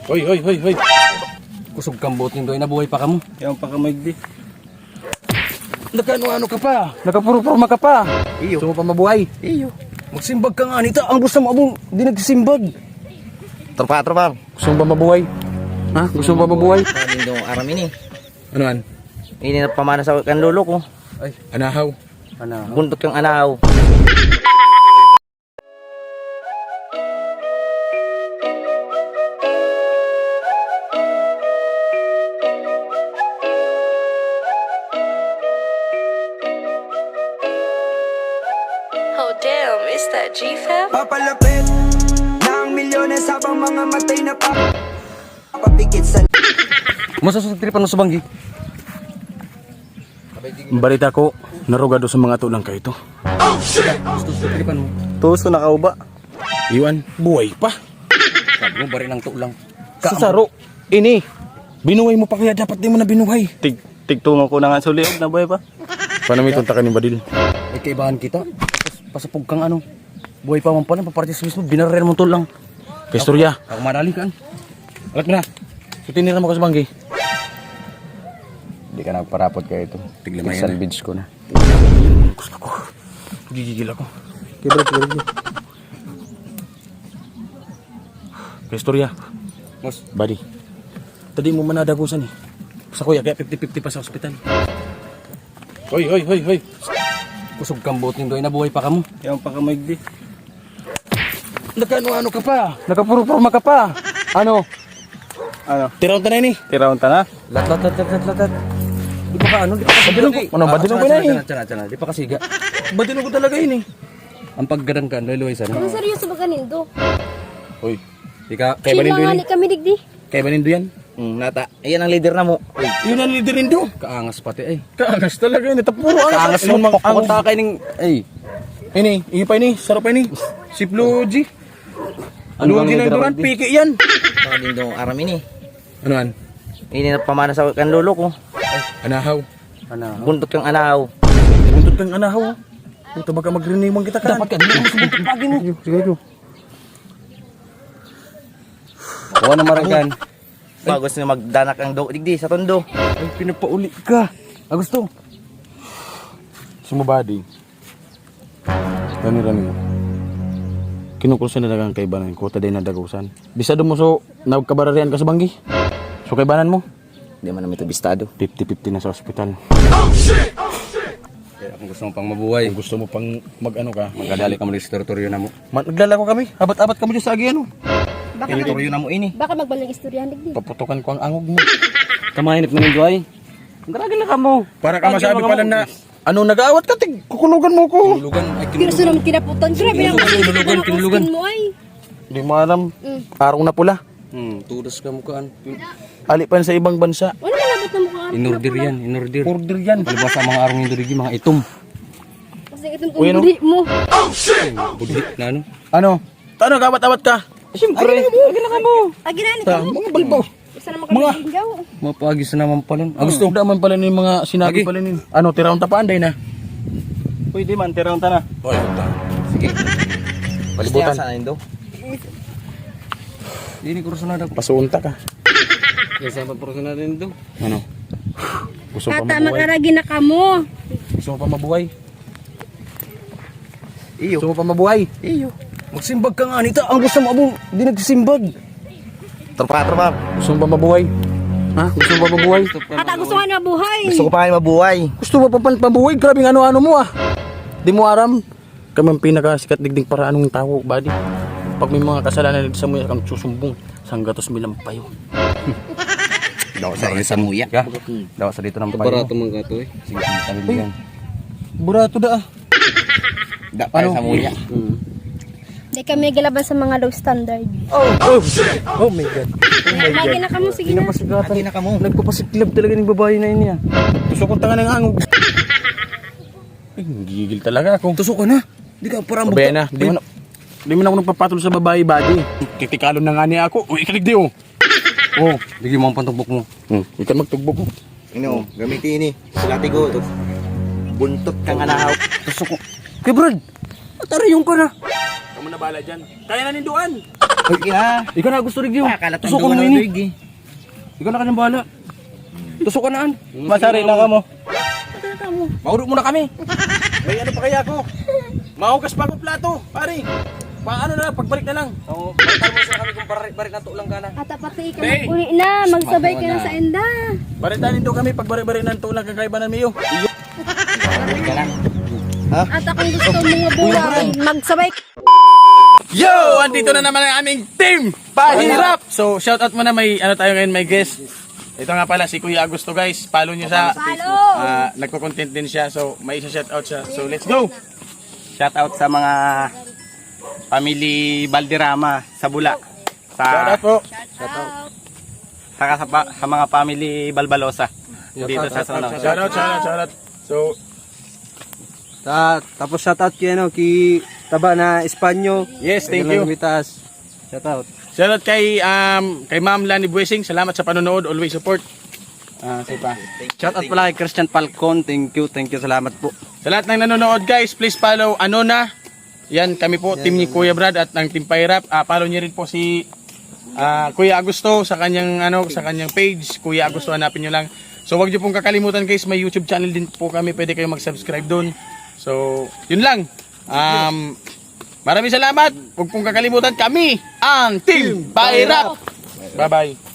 Hoy, hoy, hoy, hoy. Kusog kambot nindo ay nabuhay pa kamo. Yung pakamaydi. Nagano-ano ka pa? Nagapuro-purma ka pa. Iyo. Gusto mo pa mabuhay? Iyo. Magsimbag ka nga nita. Ang gusto mo abong di nagsimbag. Tropa. Gusto mo pa mabuhay? Ha? Gusto mo pa mabuhay? Kaling dong aram ini. Ano an? Ini na pamana sa kan lolo ko. Ay, anahaw. Anahaw. Buntot yung anaw. Oh damn, is that G-Fab? Papalapit ng milyones habang mga matay na papapigit sa Masasutripan mo sa banggi. Balita ko, narugado sa mga tulang ka ito. Oh shit! Masasutripan mo. Tuos ko nakauba. Iwan, buhay pa. Sabi mo, bari ng tulang. Sasaro. Ini, binuhay mo pa kaya dapat di mo na binuhay. Tigtungan ko na nga suliog na buhay pa. Paano may tunta ka ni Badil? Ay kaibahan kita. Pasapog kang ano. Buhay pa man pala, papartis mismo, binaril mo tulang. Kaistorya. Ako madali ka. Alat mo na. Sutinira mo ka sa banggi. Hindi ka nagparapot kaya ito. Tiglamay na. Salvage ko na. Gusto ko. Gigigil ako. Kibra. Kaistorya. Mas, buddy. Tadi mo manadagusan eh. Sa kuya, kaya 50-50 pa sa ospital. Hoy. Kusog kambot nindo ay nabuhay pa kamo. Yung pakamaydi. Nagano-ano ka pa? Nagapuro-purma ka pa. Ano? Tiraw ta na ini. Tiraon ta na. Lat. Di pa ka ano? Di pa ka badilong ko. Ano, badilong ko na ini. Tsana. Di pa ka siga. Badilong ko talaga ini. Ang paggadang ka, loy sana. Ang seryoso ba kanindo? Hoy. Ika, kay banindo Chima nga ini. ni kami digdi. Kay banindo yan. Nata. Ayan ang leader na mo. Yun ang leader nindo. Kaangas pati ay. Kaangas talaga ini. Tapuro angas. Kaangas mo, Ang pokpok. takay ning ay. Ini pa ini, sarap pa ini. Si Floji. Ano bang din ang leader duran, ako, piki yan. Kaling dong aram ini. Ano an? Ini na pamana sa kan lolo ko. Anahaw. Buntot yung anaw. Buntot kang anahaw. Puta baka magrinimang kita ka. Dapat ka, hindi mo subuntot pagi mo. Sige. Kuha na marikan. Bagos na magdanak ang do. Digdi sa tondo. Ay, pinapauli ka. Gusto. Sumabadi. Rani mo. Kinukulsan na dagang kaibanan ko, taday na dagusan. Bisado mo so, nagkabararian ka sa banggi. So kaibanan mo, Di man namin ito bistado. 50-50 na sa ospital. Oh shit! Kaya kung gusto mo pang mabuhay, kung gusto mo pang mag-ano ka, magdadali ka mo sa teritoryo na mo. Naglalako kami, abat-abat ka mo dyan sa agian mo. Teritoryo na mo ini. Baka magbalang istoryahan digdi. Paputukan ko ang angog mo. Kamahinip na nindo ay. Grabe na ka mo. Para ka masabi pala na, ano, nag-aawat ka, kukulugan mo ko. Kinulugan, ay Pero sa naman kinaputan. Grabe na kasi kinulugan. mo ay. Hindi mo alam, arong na pula. Tudas ka mukhaan. Alipan sa ibang bansa. Ano nalabot na mukha? Inorder yan, Order yan. Palibas sa mga arong indurigi, mga itom. Kasi itong Uy, ano? kumburi mo. Budhi na ano? Ano? Ano, gawat-awat ka? Siyempre. Agi na ni ka. Mga balbaw. Isa naman kami gingaw. Mapagis na naman pala. Gusto naman pala ni mga sinabi pala ni. Ano, tiraon tapaanday na. Pwede man, tiraon ta na. Oy, sige. Palibutan. Sa nindo. Ini kursunada. Pasunta ka. Kasi pa personal din do. Ano? Gusto mo pa Tata, mabuhay? makaragi na ka mo. Gusto mo pa mabuhay? Iyo. Gusto mo pa mabuhay? Iyo. Magsimbag ka nga nita. Ang gusto mo abong di nagsimbag. Tropa. Gusto mo pa mabuhay? Ha? Gusto mo pa mabuhay? Ata gusto nga na buhay. Gusto ko pa kayo mabuhay. Gusto mo pa mabuhay? Grabe ng ano-ano mo ah. Di mo aram. Kami ang pinakasikat digdig para anong tao, buddy. Pag may mga kasalanan sa muya kang susumbong, sanggatos milampayo. Daw sa muya. Dawa sa dito ng payo. Barato man ka to eh. Sige, sabi yan. Burato da ah. Dapat sa muya. Hindi kami naglaban sa mga low standard. Oh my God. Lagi na ka mo, sige na. Pinapasigatan. Na ka mo. Nagpapasiklab talaga ng babae na ini ah. Tusok ko tanga ng hangog. Ay, gigil talaga ako. Tusok ka na. Di ka parang bukta. Na. Di mo na ako nagpapatol sa babae, buddy. Kitikalon na nga niya ako. Uy, ikaligdi oh. Oh, bigyan mo ang pantugbok mo. Ikan magtugbok mo. Ino, gamitin ini. Silati ko. Buntot kang anaw. Tusok ko. Kay Brad, atari yung ka na. Kamu na bala dyan. Kaya na ninduan. Sige ha. Ikaw na gusto rigyo. Akala Tusok ko tanduan na ako ini. Doig eh. Ikaw na kanyang bahala. Tusok ka naan. Masari na ka mo. Maurot muna kami. May ano pa kaya ako? Mahugas pa ako plato, pare. Paano na, pagbalik na lang. Oo, balikan mo sa kami kung balik na to lang ka na. At pati ka mag-uli na, magsabay ka na sa enda. Baritanin to kami, pagbalik-balik na to lang kakaiba ng Miyo. Ka lang. At akong gusto mong mabuhay, magsabay. Yo! Andito na naman ang aming team! Pahirap! So, shoutout mo na, may ano tayo ngayon, may guest. Ito nga pala, si Kuya Agusto guys. Follow nyo sa Facebook. Nagko-content din siya, so may isa shoutout siya. So, let's go! Shout out sa mga family Balderrama sa Bula. Shoutout po! Saka sa mga family Balbalosa. Dito sa Sonora. Shoutout. So, Tapos shoutout kay ano, kay Taba na Espanyo. yes, thank you. Lumitas. Shoutout. Shoutout kay Ma'am Lani Buesing. Salamat sa panonood. Always support. Sipa. Shout out pala kay Christian Falcon. Thank you, salamat po. Sa lahat ng nanonood guys, please follow Anona. Yan kami po, team ni Kuya Brad at ng Team Pahirap. Follow niyo rin po si Kuya Agusto sa kanyang page. Kuya Agusto, hanapin niyo lang. So wag niyo pong kakalimutan guys, may YouTube channel din po kami. Pwede kayong mag-subscribe doon. So, yun lang. Maraming salamat. Huwag pong kakalimutan kami ang Team Pahirap. Bye-bye.